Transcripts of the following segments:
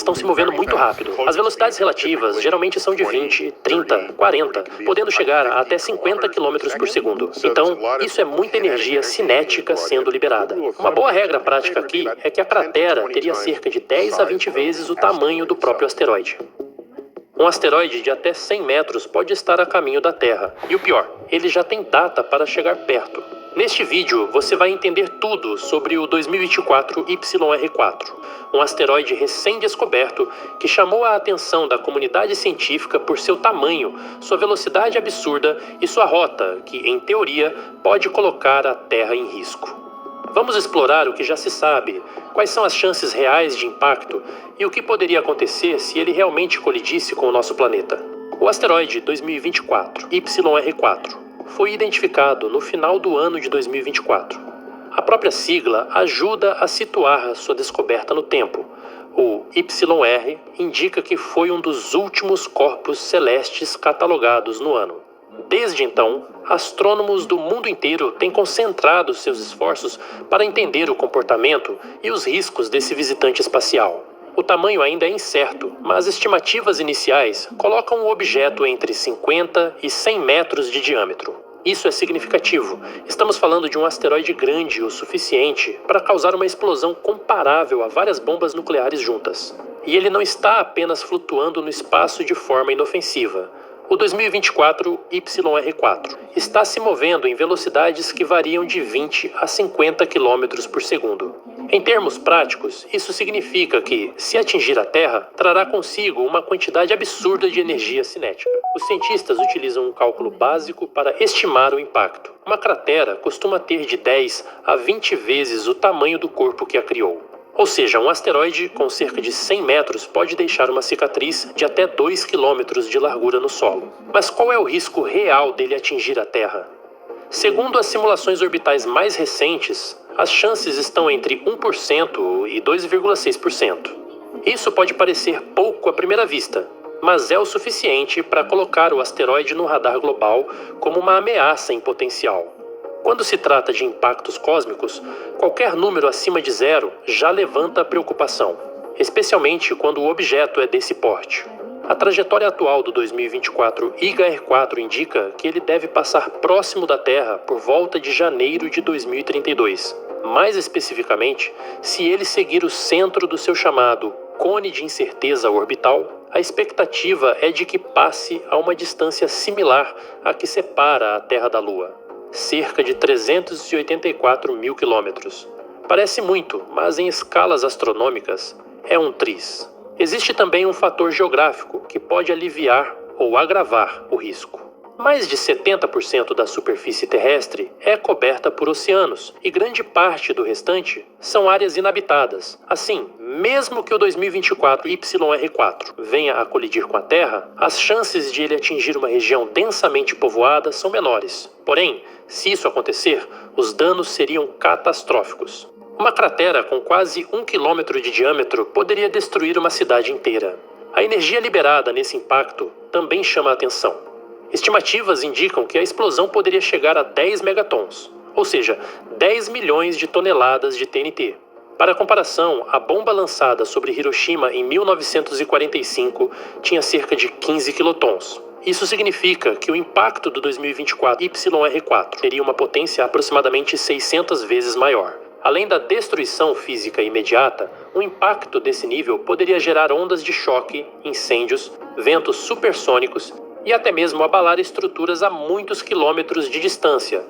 estão se movendo muito rápido. As velocidades relativas geralmente são de 20, 30, 40, podendo chegar a até 50 km por segundo. Então, isso é muita energia cinética sendo liberada. Uma boa regra prática aqui é que a cratera teria cerca de 10 a 20 vezes o tamanho do próprio asteroide. Um asteroide de até 100 metros pode estar a caminho da Terra. E o pior, ele já tem data para chegar perto. Neste vídeo, você vai entender tudo sobre o 2024 YR4, um asteroide recém-descoberto que chamou a atenção da comunidade científica por seu tamanho, sua velocidade absurda e sua rota, que, em teoria, pode colocar a Terra em risco. Vamos explorar o que já se sabe, quais são as chances reais de impacto e o que poderia acontecer se ele realmente colidisse com o nosso planeta. O asteroide 2024, YR4, foi identificado no final do ano de 2024. A própria sigla ajuda a situar sua descoberta no tempo. O YR indica que foi um dos últimos corpos celestes catalogados no ano. Desde então, astrônomos do mundo inteiro têm concentrado seus esforços para entender o comportamento e os riscos desse visitante espacial. O tamanho ainda é incerto, mas estimativas iniciais colocam o objeto entre 50 e 100 metros de diâmetro. Isso é significativo. Estamos falando de um asteroide grande o suficiente para causar uma explosão comparável a várias bombas nucleares juntas. E ele não está apenas flutuando no espaço de forma inofensiva. O 2024 YR4 está se movendo em velocidades que variam de 20 a 50 km por segundo. Em termos práticos, isso significa que, se atingir a Terra, trará consigo uma quantidade absurda de energia cinética. Os cientistas utilizam um cálculo básico para estimar o impacto. Uma cratera costuma ter de 10 a 20 vezes o tamanho do corpo que a criou. Ou seja, um asteroide com cerca de 100 metros pode deixar uma cicatriz de até 2 quilômetros de largura no solo. Mas qual é o risco real dele atingir a Terra? Segundo as simulações orbitais mais recentes, as chances estão entre 1% e 2,6%. Isso pode parecer pouco à primeira vista, mas é o suficiente para colocar o asteroide no radar global como uma ameaça em potencial. Quando se trata de impactos cósmicos, qualquer número acima de 0 já levanta a preocupação, especialmente quando o objeto é desse porte. A trajetória atual do 2024 YR4 indica que ele deve passar próximo da Terra por volta de janeiro de 2032. Mais especificamente, se ele seguir o centro do seu chamado cone de incerteza orbital, a expectativa é de que passe a uma distância similar à que separa a Terra da Lua. Cerca de 384 mil quilômetros. Parece muito, mas em escalas astronômicas é um tris. Existe também um fator geográfico que pode aliviar ou agravar o risco. Mais de 70% da superfície terrestre é coberta por oceanos e grande parte do restante são áreas inabitadas. Assim, mesmo que o 2024 YR4 venha a colidir com a Terra, as chances de ele atingir uma região densamente povoada são menores. Porém, se isso acontecer, os danos seriam catastróficos. Uma cratera com quase 1 quilômetro de diâmetro poderia destruir uma cidade inteira. A energia liberada nesse impacto também chama a atenção. Estimativas indicam que a explosão poderia chegar a 10 megatons, ou seja, 10 milhões de toneladas de TNT. Para comparação, a bomba lançada sobre Hiroshima em 1945 tinha cerca de 15 quilotons. Isso significa que o impacto do 2024 YR4 teria uma potência aproximadamente 600 vezes maior. Além da destruição física imediata, um impacto desse nível poderia gerar ondas de choque, incêndios, ventos supersônicos e até mesmo abalar estruturas a muitos quilômetros de distância.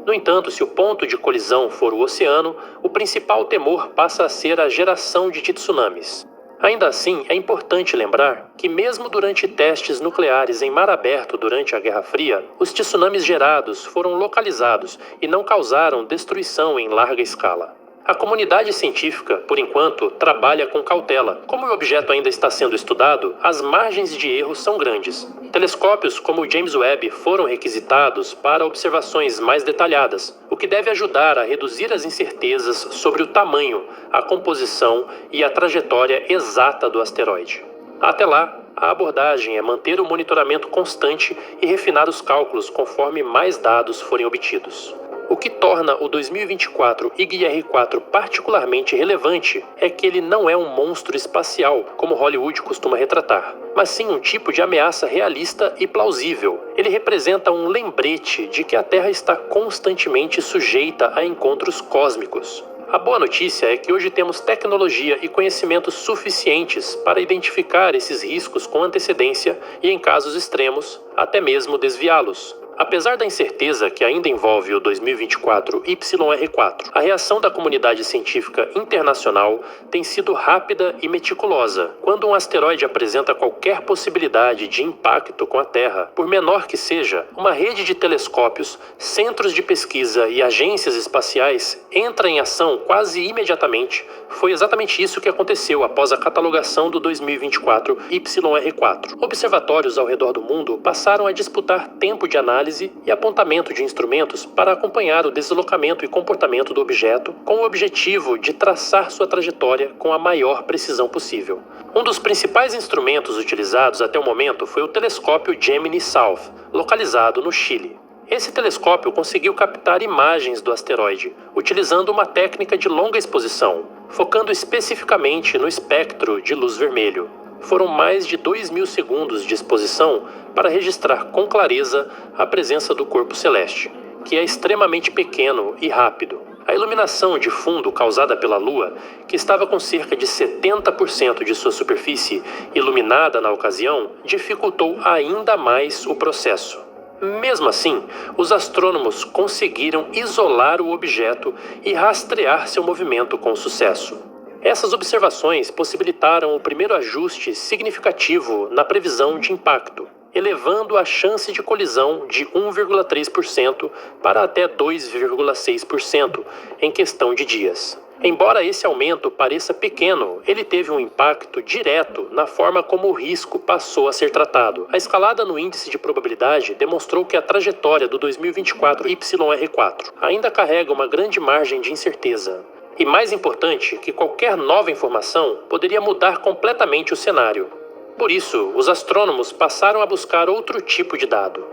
No entanto, se o ponto de colisão for o oceano, o principal temor passa a ser a geração de tsunamis. Ainda assim, é importante lembrar que mesmo durante testes nucleares em mar aberto durante a Guerra Fria, os tsunamis gerados foram localizados e não causaram destruição em larga escala. A comunidade científica, por enquanto, trabalha com cautela. Como o objeto ainda está sendo estudado, as margens de erro são grandes. Telescópios como o James Webb foram requisitados para observações mais detalhadas, o que deve ajudar a reduzir as incertezas sobre o tamanho, a composição e a trajetória exata do asteroide. Até lá, a abordagem é manter o monitoramento constante e refinar os cálculos conforme mais dados forem obtidos. O que torna o 2024 YGR-4 particularmente relevante é que ele não é um monstro espacial, como Hollywood costuma retratar, mas sim um tipo de ameaça realista e plausível. Ele representa um lembrete de que a Terra está constantemente sujeita a encontros cósmicos. A boa notícia é que hoje temos tecnologia e conhecimentos suficientes para identificar esses riscos com antecedência e, em casos extremos, até mesmo desviá-los. Apesar da incerteza que ainda envolve o 2024 YR-4, a reação da comunidade científica internacional tem sido rápida e meticulosa. Quando um asteroide apresenta qualquer possibilidade de impacto com a Terra, por menor que seja, uma rede de telescópios, centros de pesquisa e agências espaciais entra em ação quase imediatamente. Foi exatamente isso que aconteceu após a catalogação do 2024 YR-4. Observatórios ao redor do mundo passaram a disputar tempo de análise e apontamento de instrumentos para acompanhar o deslocamento e comportamento do objeto, com o objetivo de traçar sua trajetória com a maior precisão possível. Um dos principais instrumentos utilizados até o momento foi o telescópio Gemini South, localizado no Chile. Esse telescópio conseguiu captar imagens do asteroide, utilizando uma técnica de longa exposição, focando especificamente no espectro de luz vermelho. Foram mais de 2.000 segundos de exposição para registrar com clareza a presença do corpo celeste, que é extremamente pequeno e rápido. A iluminação de fundo causada pela Lua, que estava com cerca de 70% de sua superfície iluminada na ocasião, dificultou ainda mais o processo. Mesmo assim, os astrônomos conseguiram isolar o objeto e rastrear seu movimento com sucesso. Essas observações possibilitaram o primeiro ajuste significativo na previsão de impacto, elevando a chance de colisão de 1,3% para até 2,6% em questão de dias. Embora esse aumento pareça pequeno, ele teve um impacto direto na forma como o risco passou a ser tratado. A escalada no índice de probabilidade demonstrou que a trajetória do 2024 YR-4 ainda carrega uma grande margem de incerteza. E mais importante, que qualquer nova informação poderia mudar completamente o cenário. Por isso, os astrônomos passaram a buscar outro tipo de dado: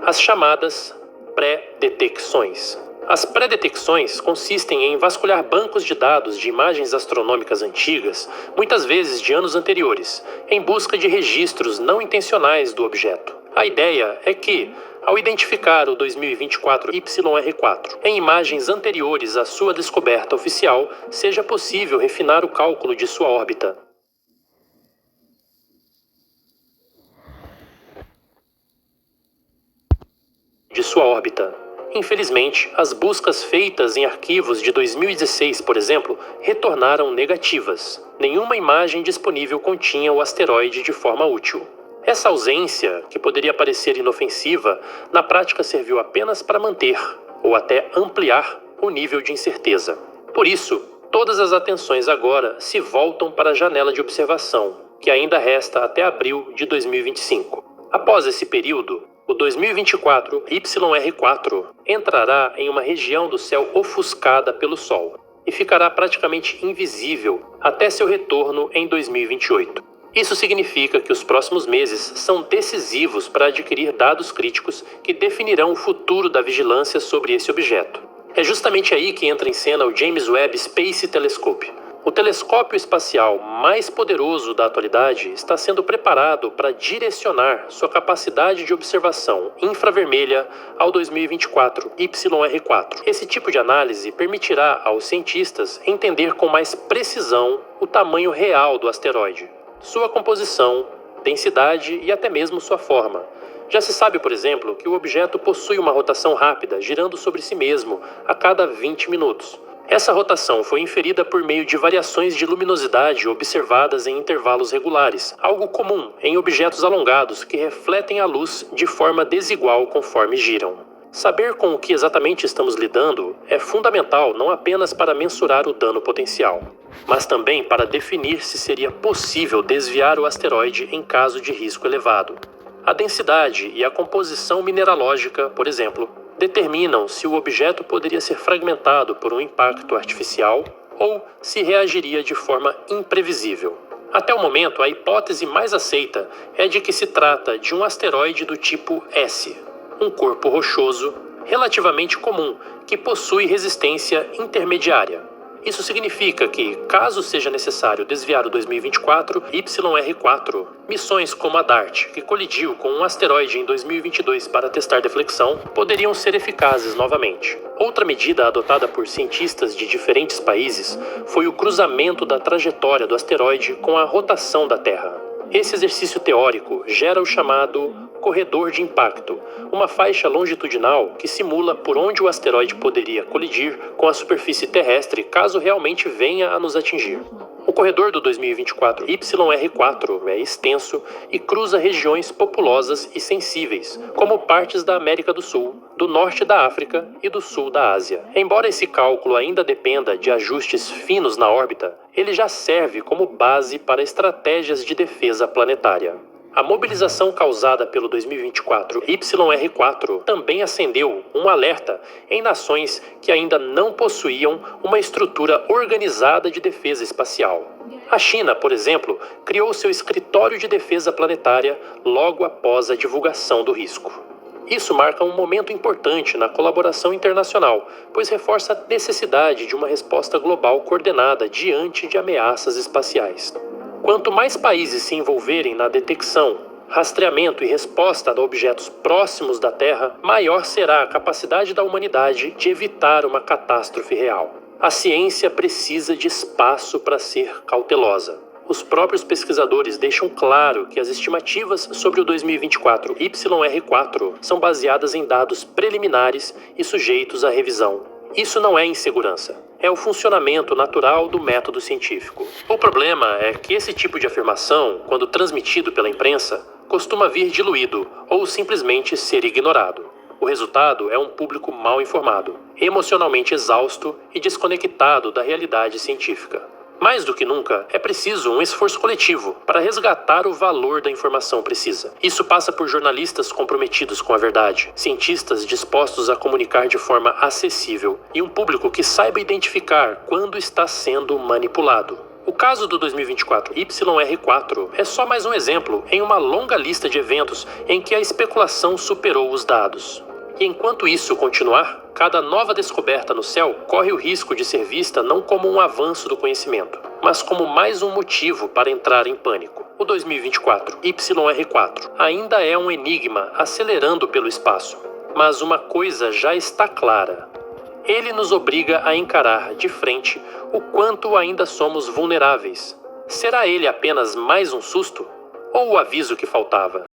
as chamadas pré-detecções. As pré-detecções consistem em vasculhar bancos de dados de imagens astronômicas antigas, muitas vezes de anos anteriores, em busca de registros não intencionais do objeto. A ideia é que, ao identificar o 2024 YR-4 em imagens anteriores à sua descoberta oficial, seja possível refinar o cálculo de sua órbita. Infelizmente, as buscas feitas em arquivos de 2016, por exemplo, retornaram negativas. Nenhuma imagem disponível continha o asteroide de forma útil. Essa ausência, que poderia parecer inofensiva, na prática serviu apenas para manter, ou até ampliar, o nível de incerteza. Por isso, todas as atenções agora se voltam para a janela de observação, que ainda resta até abril de 2025. Após esse período, o 2024 YR-4 entrará em uma região do céu ofuscada pelo Sol e ficará praticamente invisível até seu retorno em 2028. Isso significa que os próximos meses são decisivos para adquirir dados críticos que definirão o futuro da vigilância sobre esse objeto. É justamente aí que entra em cena o James Webb Space Telescope. O telescópio espacial mais poderoso da atualidade está sendo preparado para direcionar sua capacidade de observação infravermelha ao 2024 YR-4. Esse tipo de análise permitirá aos cientistas entender com mais precisão o tamanho real do asteroide, sua composição, densidade e até mesmo sua forma. Já se sabe, por exemplo, que o objeto possui uma rotação rápida, girando sobre si mesmo a cada 20 minutos. Essa rotação foi inferida por meio de variações de luminosidade observadas em intervalos regulares, algo comum em objetos alongados que refletem a luz de forma desigual conforme giram. Saber com o que exatamente estamos lidando é fundamental não apenas para mensurar o dano potencial, mas também para definir se seria possível desviar o asteroide em caso de risco elevado. A densidade e a composição mineralógica, por exemplo, determinam se o objeto poderia ser fragmentado por um impacto artificial ou se reagiria de forma imprevisível. Até o momento, a hipótese mais aceita é de que se trata de um asteroide do tipo S, um corpo rochoso relativamente comum que possui resistência intermediária. Isso significa que, caso seja necessário desviar o 2024 YR4, missões como a DART, que colidiu com um asteroide em 2022 para testar deflexão, poderiam ser eficazes novamente. Outra medida adotada por cientistas de diferentes países foi o cruzamento da trajetória do asteroide com a rotação da Terra. Esse exercício teórico gera o chamado corredor de impacto, uma faixa longitudinal que simula por onde o asteroide poderia colidir com a superfície terrestre caso realmente venha a nos atingir. O corredor do 2024 YR4 é extenso e cruza regiões populosas e sensíveis, como partes da América do Sul, do norte da África e do sul da Ásia. Embora esse cálculo ainda dependa de ajustes finos na órbita, ele já serve como base para estratégias de defesa planetária. A mobilização causada pelo 2024 YR4 também acendeu um alerta em nações que ainda não possuíam uma estrutura organizada de defesa espacial. A China, por exemplo, criou seu escritório de defesa planetária logo após a divulgação do risco. Isso marca um momento importante na colaboração internacional, pois reforça a necessidade de uma resposta global coordenada diante de ameaças espaciais. Quanto mais países se envolverem na detecção, rastreamento e resposta a objetos próximos da Terra, maior será a capacidade da humanidade de evitar uma catástrofe real. A ciência precisa de espaço para ser cautelosa. Os próprios pesquisadores deixam claro que as estimativas sobre o 2024 YR4 são baseadas em dados preliminares e sujeitos à revisão. Isso não é insegurança. É o funcionamento natural do método científico. O problema é que esse tipo de afirmação, quando transmitido pela imprensa, costuma vir diluído ou simplesmente ser ignorado. O resultado é um público mal informado, emocionalmente exausto e desconectado da realidade científica. Mais do que nunca, é preciso um esforço coletivo para resgatar o valor da informação precisa. Isso passa por jornalistas comprometidos com a verdade, cientistas dispostos a comunicar de forma acessível e um público que saiba identificar quando está sendo manipulado. O caso do 2024 YR4 é só mais um exemplo em uma longa lista de eventos em que a especulação superou os dados. E enquanto isso continuar, cada nova descoberta no céu corre o risco de ser vista não como um avanço do conhecimento, mas como mais um motivo para entrar em pânico. O 2024 YR4 ainda é um enigma acelerando pelo espaço, mas uma coisa já está clara. Ele nos obriga a encarar de frente o quanto ainda somos vulneráveis. Será ele apenas mais um susto? Ou o aviso que faltava?